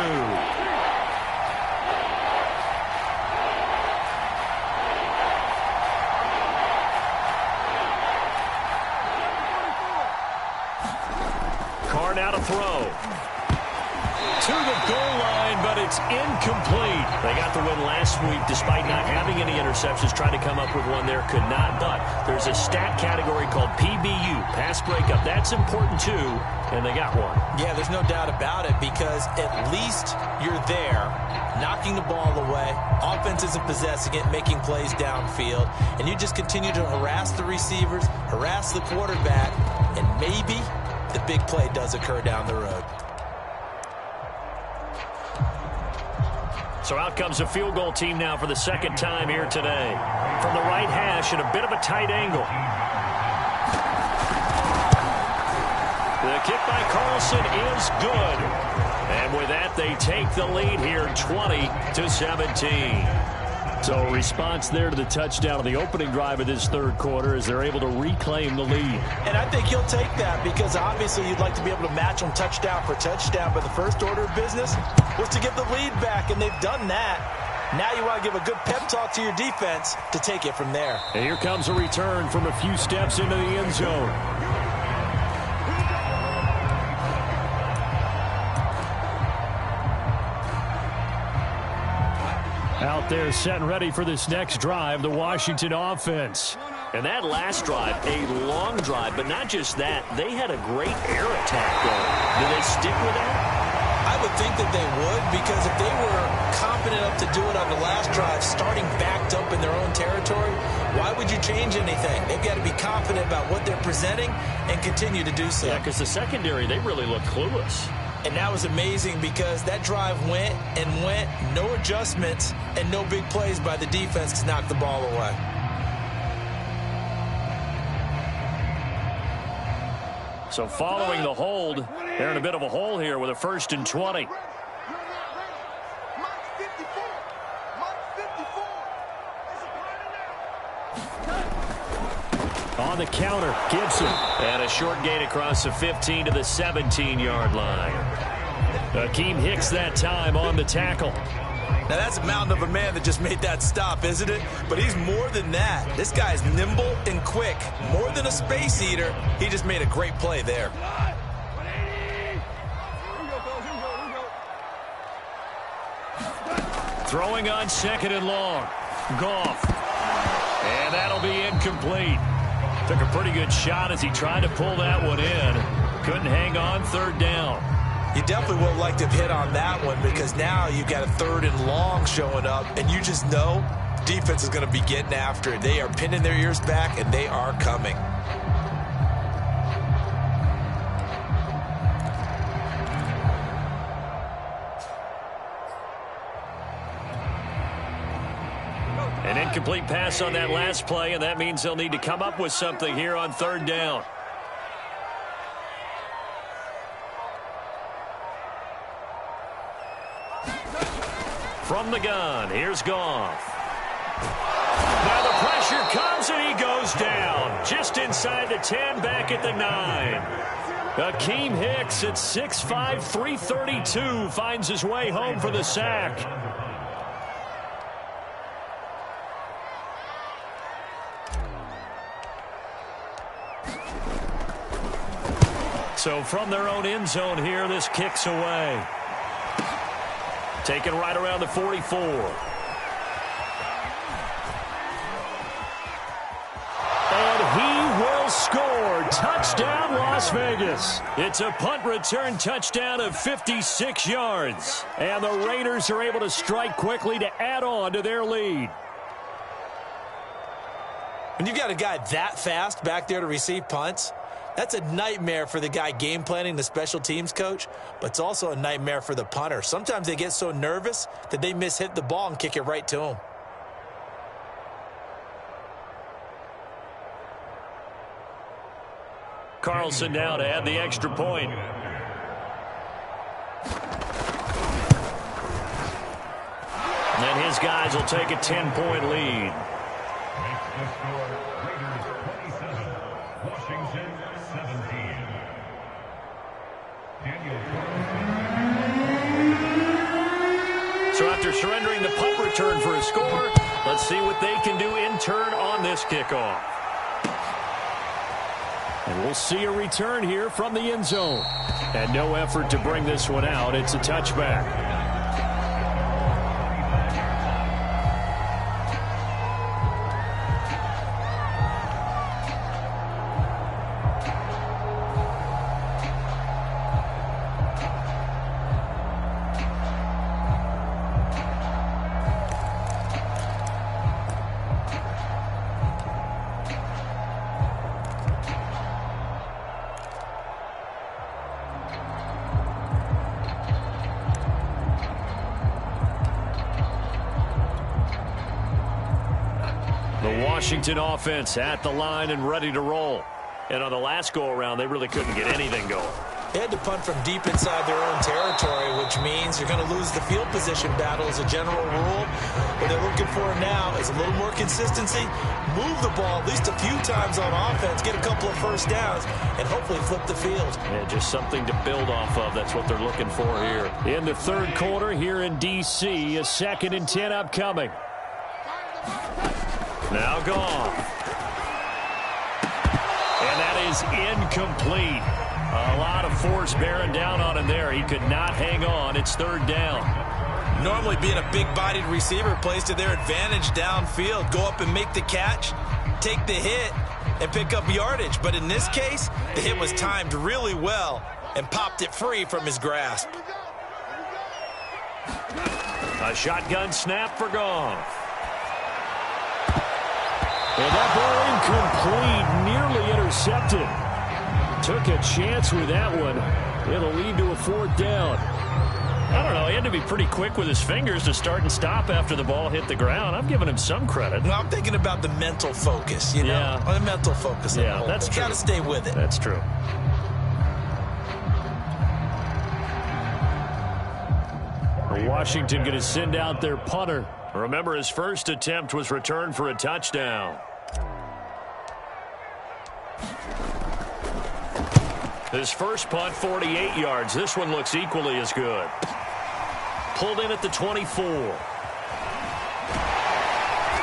Now to throw. To the goal line, but it's incomplete. They got the win last week despite not having any interceptions. Tried to come up with one there, could not. But there's a stat category called PBU, pass breakup. That's important too, and they got one. Yeah, there's no doubt about it because at least you're there, knocking the ball away. Offense isn't possessing it, making plays downfield. And you just continue to harass the receivers, harass the quarterback, and maybe the big play does occur down the road. So out comes a field goal team now for the second time here today. From the right hash at a bit of a tight angle. The kick by Carlson is good. And with that, they take the lead here 20-17. So a response there to the touchdown of the opening drive of this third quarter as they're able to reclaim the lead. And I think he'll take that because obviously you'd like to be able to match them touchdown for touchdown, but the first order of business was to get the lead back, and they've done that. Now you want to give a good pep talk to your defense to take it from there. And here comes a return from a few steps into the end zone. Out there set and ready for this next drive, the Washington offense. And that last drive, a long drive, but not just that. They had a great air attack going. Do they stick with that? I would think that they would because if they were confident enough to do it on the last drive, starting backed up in their own territory, why would you change anything? They've got to be confident about what they're presenting and continue to do so. Yeah, because the secondary, they really look clueless. And that was amazing because that drive went and went, no adjustments, and no big plays by the defense to knock the ball away. So following the hold, they're in a bit of a hole here with a 1st and 20. On the counter, Gibson. And a short gain across the 15 to the 17-yard line. Akeem Hicks that time on the tackle. Now that's a mountain of a man that just made that stop, isn't it? But he's more than that. This guy's nimble and quick. More than a space eater. He just made a great play there. Throwing on 2nd and long. Goff. And that'll be incomplete. Took a pretty good shot as he tried to pull that one in. Couldn't hang on 3rd down. You definitely would have liked to have hit on that one because now you've got a 3rd and long showing up, and you just know defense is going to be getting after it. They are pinning their ears back, and they are coming. An incomplete pass on that last play, and that means they'll need to come up with something here on 3rd down. From the gun, here's Goff. Now the pressure comes, and he goes down. Just inside the 10, back at the 9. Akeem Hicks at 6'5", 332 finds his way home for the sack. So from their own end zone here, this kicks away. Taken right around the 44. And he will score. Touchdown, Las Vegas. It's a punt return touchdown of 56 yards. And the Raiders are able to strike quickly to add on to their lead. When you've got a guy that fast back there to receive punts, that's a nightmare for the guy game planning, the special teams coach, but it's also a nightmare for the punter. Sometimes they get so nervous that they hit the ball and kick it right to him. Carlson now to add the extra point. And his guys will take a 10-point lead. Makes the score Raiders 27, Washington 17. So after surrendering the punt return for a score, let's see what they can do in turn on this kickoff. And we'll see a return here from the end zone. And no effort to bring this one out. It's a touchback. Washington offense at the line and ready to roll. And on the last go-around, they really couldn't get anything going. They had to punt from deep inside their own territory, which means you're going to lose the field position battle as a general rule. What they're looking for now is a little more consistency, move the ball at least a few times on offense, get a couple of first downs, and hopefully flip the field. Yeah, just something to build off of. That's what they're looking for here. In the third quarter here in D.C., a 2nd and 10 upcoming. Now gone. And that is incomplete. A lot of force bearing down on him there. He could not hang on. It's 3rd down. Normally being a big-bodied receiver plays to their advantage downfield. Go up and make the catch, take the hit, and pick up yardage. But in this case, the hit was timed really well and popped it free from his grasp. A shotgun snap for Goff. And that ball incomplete, nearly intercepted. Took a chance with that one. It'll lead to a 4th down. I don't know. He had to be pretty quick with his fingers to start and stop after the ball hit the ground. I'm giving him some credit. No, I'm thinking about the mental focus, you know? Yeah. On the mental focus. Yeah, that's true. Got to stay with it. That's true. Washington going to send out their punter. Remember, his first attempt was returned for a touchdown. His first punt, 48 yards. This one looks equally as good. Pulled in at the 24.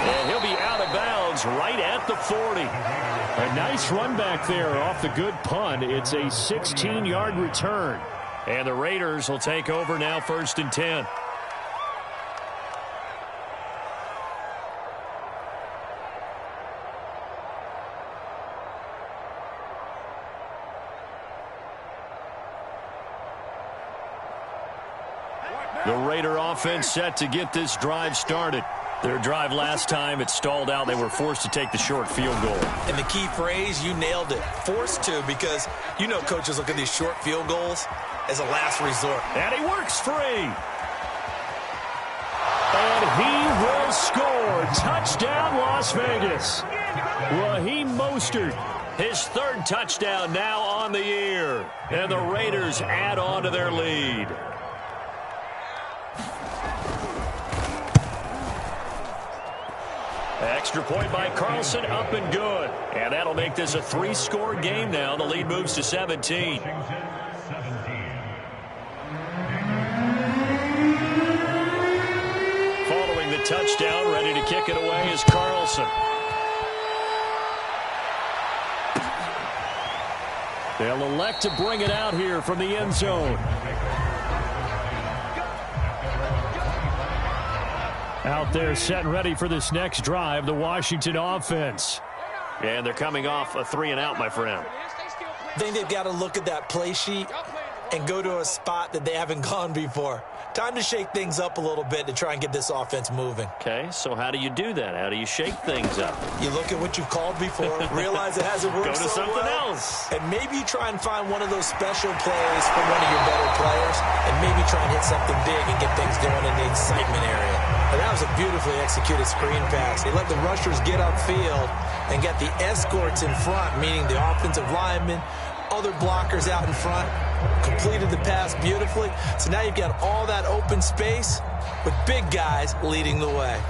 And he'll be out of bounds right at the 40. A nice run back there off the good punt. It's a 16-yard return. And the Raiders will take over now, 1st and 10. The Raider offense set to get this drive started. Their drive last time, it stalled out. They were forced to take the short field goal. And the key phrase, you nailed it. Forced to, because you know coaches look at these short field goals as a last resort. And he works free. And he will score. Touchdown, Las Vegas. Raheem Mostert. His 3rd touchdown now on the year. And the Raiders add on to their lead. Extra point by Carlson, up and good. And that'll make this a 3-score game now. The lead moves to 17. Following the touchdown, ready to kick it away is Carlson. They'll elect to bring it out here from the end zone. Out there set and ready for this next drive, the Washington offense. And they're coming off a 3-and-out, my friend. I think they've got to look at that play sheet and go to a spot that they haven't gone before. Time to shake things up a little bit to try and get this offense moving. Okay, so how do you do that? How do you shake things up? You look at what you've called before, realize it hasn't worked Go to so something well, else. and maybe you try and find one of those special plays from one of your better players, and maybe try and hit something big and get things going in the excitement area. But that was a beautifully executed screen pass. They let the rushers get upfield and get the escorts in front, meaning the offensive linemen, other blockers out in front, completed the pass beautifully. So now you've got all that open space with big guys leading the way.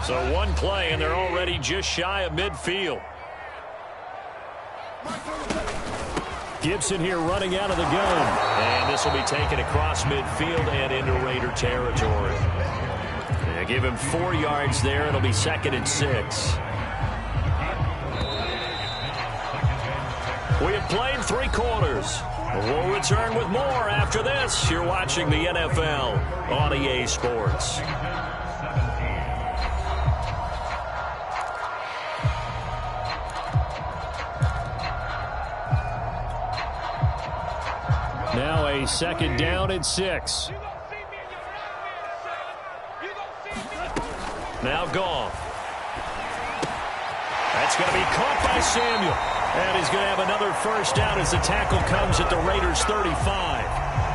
So one play, and they're already just shy of midfield. Gibson here running out of the gun. And this will be taken across midfield and into Raider territory. They give him 4 yards there. It'll be 2nd and 6. We have played 3 quarters. We'll return with more after this. You're watching the NFL on EA Sports. Now a 2nd down and 6. Now Goff. That's going to be caught by Samuel. And he's going to have another first down as the tackle comes at the Raiders' 35.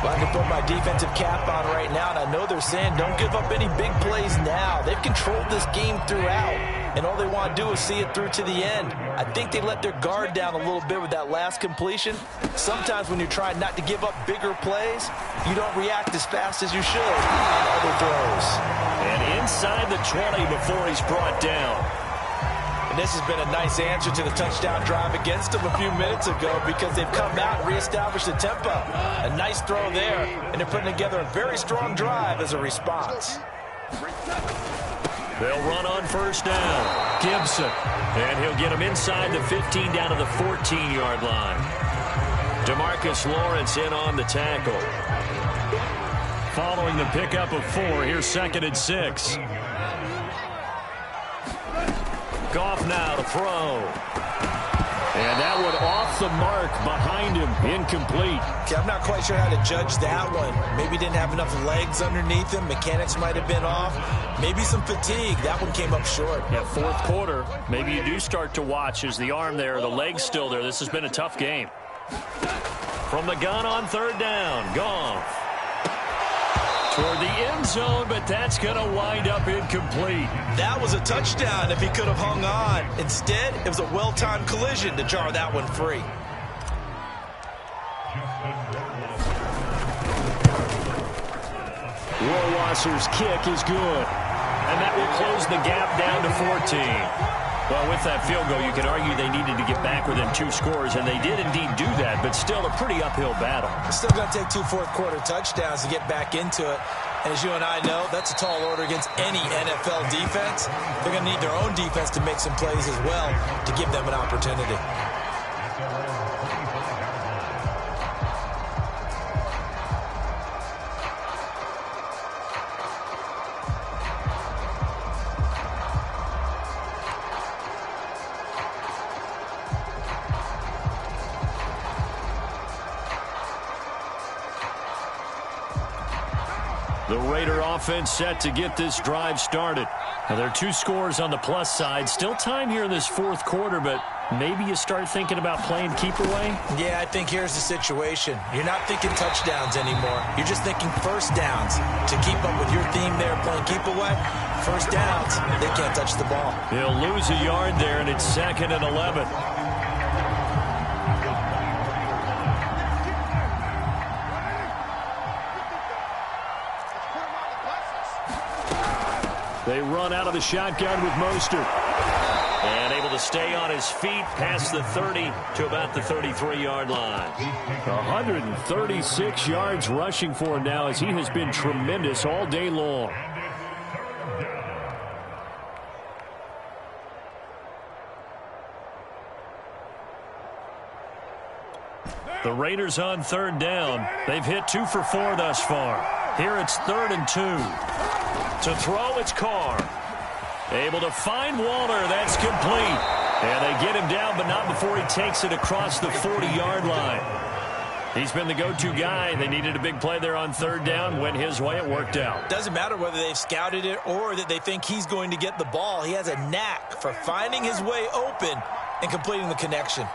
Well, I can put my defensive cap on right now, and I know they're saying don't give up any big plays now. They've controlled this game throughout, and all they want to do is see it through to the end. I think they let their guard down a little bit with that last completion. Sometimes when you're trying not to give up bigger plays, you don't react as fast as you should on other throws. And inside the 20 before he's brought down. And this has been a nice answer to the touchdown drive against them a few minutes ago because they've come out and reestablished the tempo. A nice throw there, and they're putting together a very strong drive as a response. They'll run on first down. Gibson. And he'll get him inside the 15 down to the 14-yard line. DeMarcus Lawrence in on the tackle. Following the pickup of 4, here's 2nd and 6. Goff now to throw. And that one off the mark behind him. Incomplete. Okay, I'm not quite sure how to judge that one. Maybe didn't have enough legs underneath him. Mechanics might have been off. Maybe some fatigue. That one came up short. Yeah, 4th quarter. Maybe you do start to watch as the arm there, the leg's still there. This has been a tough game. From the gun on 3rd down. Goff. Toward the end zone, but that's going to wind up incomplete. That was a touchdown if he could have hung on. Instead, it was a well-timed collision to jar that one free. Rohrwasser's kick is good. And that will close the gap down to 14. Well, with that field goal, you can argue they needed to get back within 2 scores, and they did indeed do that, but still a pretty uphill battle. It's still going to take 2 fourth-quarter touchdowns to get back into it. And as you and I know, that's a tall order against any NFL defense. They're going to need their own defense to make some plays as well to give them an opportunity. The Raider offense set to get this drive started. Now, there are 2 scores on the plus side. Still time here in this 4th quarter, but maybe you start thinking about playing keep away? Yeah, I think here's the situation. You're not thinking touchdowns anymore. You're just thinking first downs. To keep up with your theme there, playing keep away, first downs, they can't touch the ball. He'll lose a yard there, and it's 2nd and 11. They run out of the shotgun with Mostert. And able to stay on his feet past the 30 to about the 33-yard line. 136 yards rushing for him now as he has been tremendous all day long. The Raiders on 3rd down. They've hit 2 for 4 thus far. Here it's 3rd and 2. To throw, it's Carr. Able to find Waller. That's complete. And they get him down, but not before he takes it across the 40-yard line. He's been the go-to guy. They needed a big play there on third down. Went his way. It worked out. Doesn't matter whether they've scouted it or that they think he's going to get the ball. He has a knack for finding his way open and completing the connection.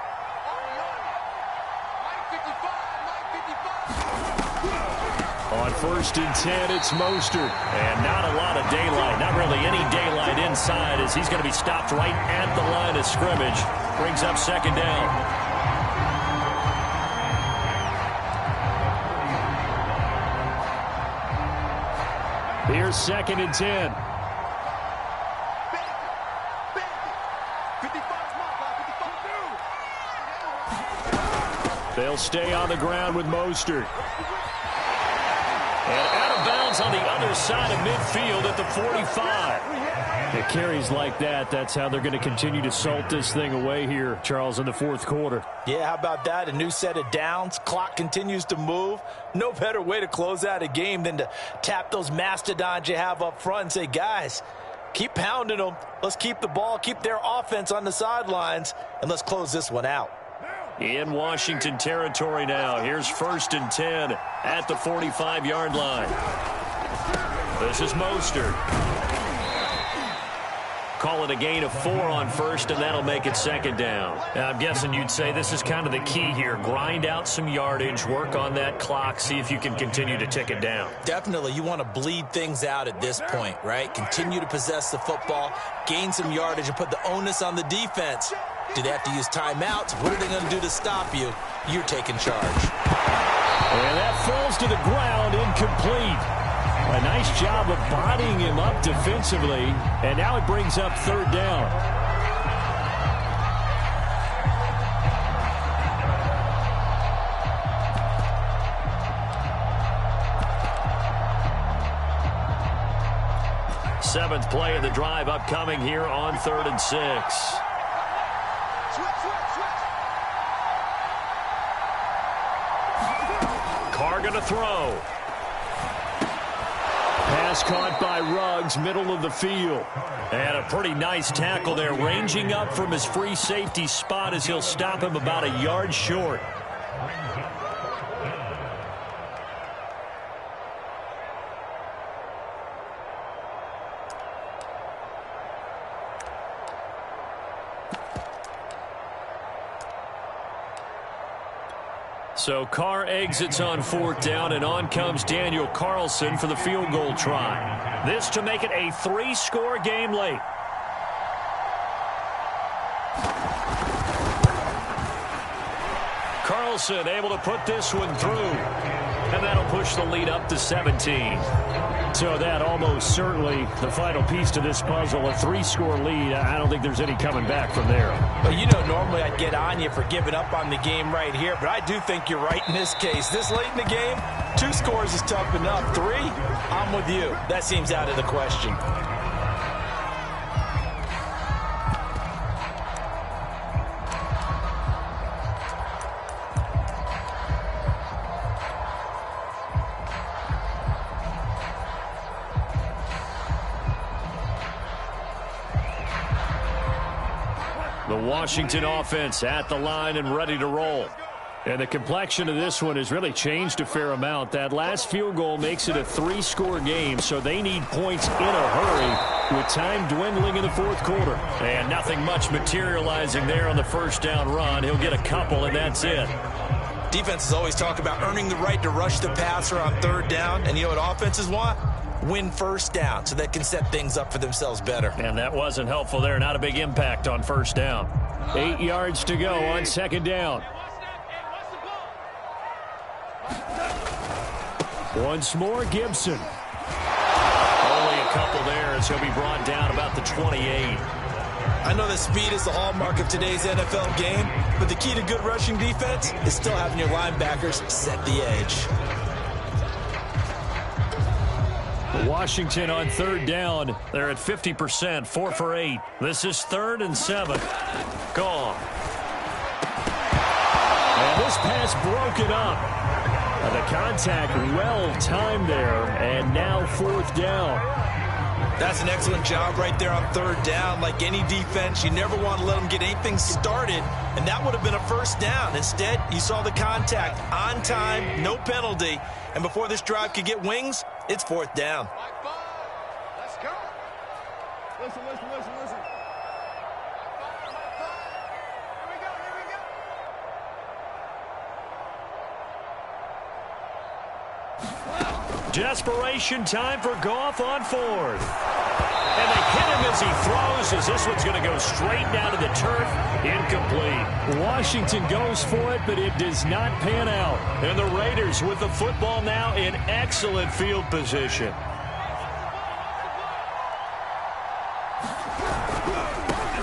On 1st and 10, it's Mostert. And not a lot of daylight. Not really any daylight inside as he's going to be stopped right at the line of scrimmage. Brings up second down. Here's 2nd and 10. They'll stay on the ground with Mostert. And out of bounds on the other side of midfield at the 45. It carries like that. That's how they're going to continue to salt this thing away here, Charles, in the fourth quarter. Yeah, how about that? A new set of downs. Clock continues to move. No better way to close out a game than to tap those mastodons you have up front and say, guys, keep pounding them. Let's keep the ball, keep their offense on the sidelines, and let's close this one out. In Washington territory now. Here's 1st and 10 at the 45-yard line. This is Mostert. Call it a gain of 4 on 1st, and that'll make it 2nd down. Now, I'm guessing you'd say this is kind of the key here. Grind out some yardage, work on that clock, see if you can continue to tick it down. Definitely. You want to bleed things out at this point, right? Continue to possess the football, gain some yardage, and put the onus on the defense. Do they have to use timeouts? What are they going to do to stop you? You're taking charge. And that falls to the ground, incomplete. A nice job of bodying him up defensively, and now it brings up 3rd down. Seventh play of the drive upcoming here on 3rd and 6. Carr going to throw. Pass caught by Ruggs, middle of the field. And a pretty nice tackle there, ranging up from his free safety spot as he'll stop him about a yard short. So Carr exits on 4th down, and on comes Daniel Carlson for the field goal try. This to make it a 3-score game late. Carlson able to put this one through, and that'll push the lead up to 17. So that almost certainly the final piece to this puzzle, a 3-score lead. I don't think there's any coming back from there. Well, you know, normally I'd get on you for giving up on the game right here, but I do think you're right in this case. This late in the game, 2 scores is tough enough. 3, I'm with you. That seems out of the question. The Washington offense at the line and ready to roll. And the complexion of this one has really changed a fair amount. That last field goal makes it a 3-score game, so they need points in a hurry with time dwindling in the fourth quarter. And nothing much materializing there on the 1st down run. He'll get a couple, and that's it. Defenses always talk about earning the right to rush the passer on 3rd down, and you know what offenses want? Win 1st down so they can set things up for themselves better. And that wasn't helpful there. Not a big impact on 1st down. 8 yards to go on 2nd down. Once more, Gibson. Only a couple there as he'll be brought down about the 28. I know that speed is the hallmark of today's NFL game, but the key to good rushing defense is still having your linebackers set the edge. Washington on 3rd down. They're at 50%, 4 for 8. This is 3rd and 7. Gone. And this pass broken up. The contact well timed there, and now 4th down. That's an excellent job right there on third down. Like any defense, you never want to let them get anything started, and that would have been a first down. Instead, you saw the contact on time, no penalty, and before this drive could get wings, it's fourth down. Let's go. Listen. Desperation time for Goff on fourth. And they hit him as he throws, as this one's going to go straight down to the turf. Incomplete. Washington goes for it, but it does not pan out. And the Raiders with the football now in excellent field position.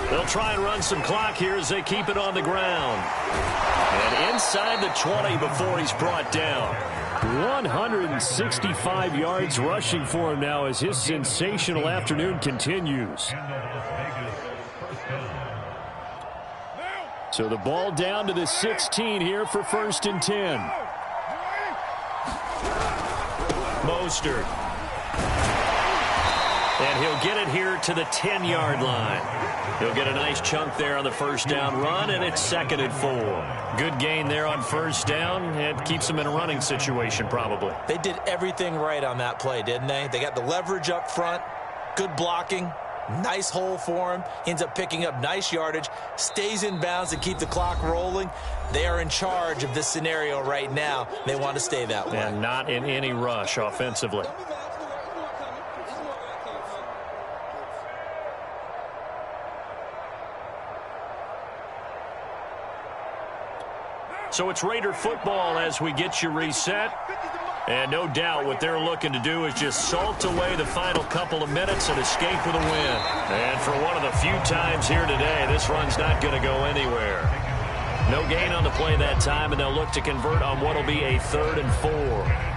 They'll try and run some clock here as they keep it on the ground. And inside the 20 before he's brought down. 165 yards rushing for him now as his sensational afternoon continues. So the ball down to the 16 here for 1st and 10. Mostert. And he'll get it here to the 10-yard line. He'll get a nice chunk there on the first down run, and it's 2nd and 4. Good gain there on first down. It keeps them in a running situation probably. They did everything right on that play, didn't they? They got the leverage up front, good blocking, nice hole for him. Ends up picking up nice yardage, stays in bounds to keep the clock rolling. They are in charge of this scenario right now. They want to stay that way. And not in any rush offensively. So it's Raider football as we get you reset. And no doubt what they're looking to do is just salt away the final couple of minutes and escape with a win. And for one of the few times here today, this run's not going to go anywhere. No gain on the play that time, and they'll look to convert on what will be a 3rd and 4.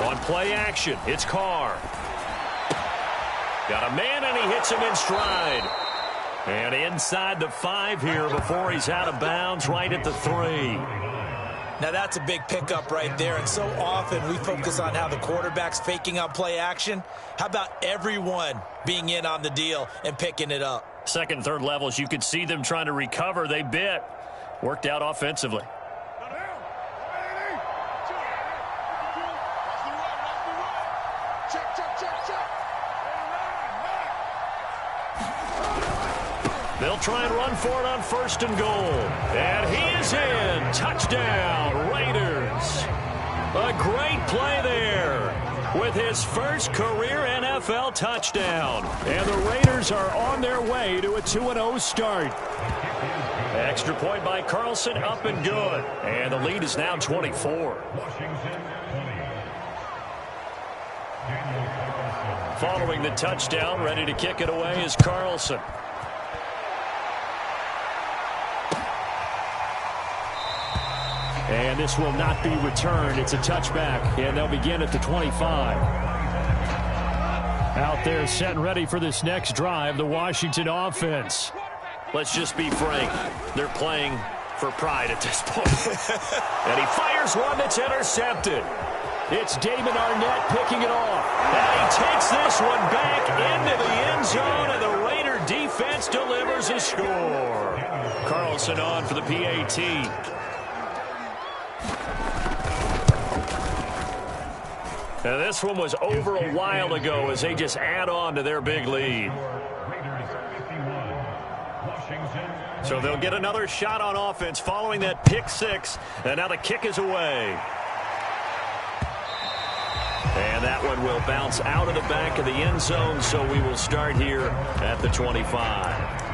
On play action, it's Carr. Got a man, and he hits him in stride. And inside the 5 here before he's out of bounds, right at the 3. Now that's a big pickup right there, and so often we focus on how the quarterback's faking on play action. How about everyone being in on the deal and picking it up? Second, third levels, you could see them trying to recover. They bit. Worked out offensively. They'll try and run for it on 1st and goal. And he is in. Touchdown, Raiders. A great play there with his first career NFL touchdown. And the Raiders are on their way to a 2-0 start. Extra point by Carlson, up and good. And the lead is now 24. Following the touchdown, ready to kick it away is Carlson. And this will not be returned. It's a touchback, and they'll begin at the 25. Out there set and ready for this next drive, the Washington offense. Let's just be frank. They're playing for pride at this point. And he fires one that's intercepted. It's Damon Arnett picking it off. And he takes this one back into the end zone, and the Raider defense delivers a score. Carlson on for the PAT. Now this one was over a while ago as they just add on to their big lead. So they'll get another shot on offense following that pick 6. And now the kick is away. And that one will bounce out of the back of the end zone, so we will start here at the 25.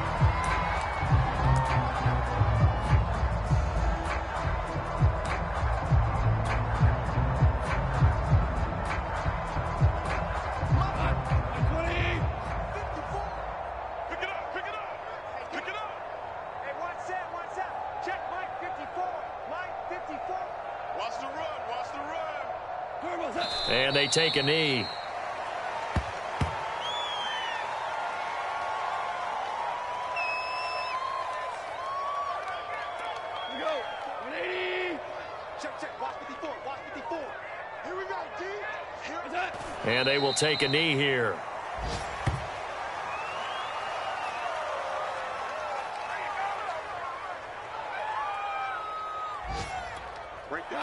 And they take a knee. And they will take a knee here.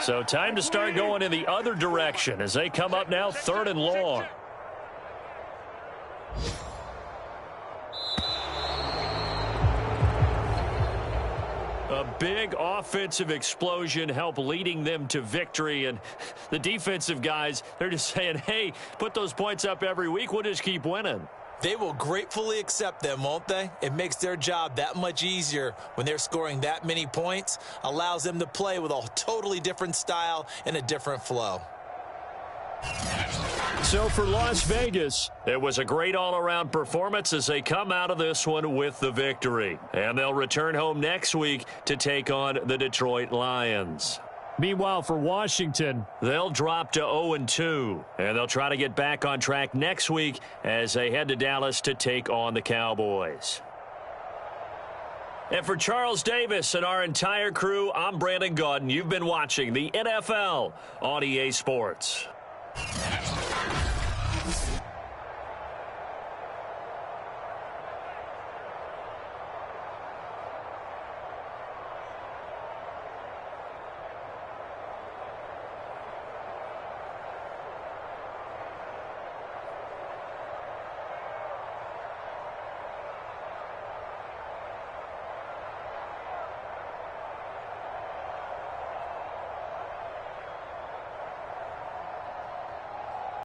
So time to start going in the other direction as they come up now 3rd and long. A big offensive explosion helped leading them to victory. And the defensive guys, they're just saying, hey, put those points up every week. We'll just keep winning. They will gratefully accept them, won't they? It makes their job that much easier when they're scoring that many points. Allows them to play with a totally different style and a different flow. So for Las Vegas, it was a great all-around performance as they come out of this one with the victory. And they'll return home next week to take on the Detroit Lions. Meanwhile, for Washington, they'll drop to 0-2, and they'll try to get back on track next week as they head to Dallas to take on the Cowboys. And for Charles Davis and our entire crew, I'm Brandon Gaudin. You've been watching the NFL on EA Sports.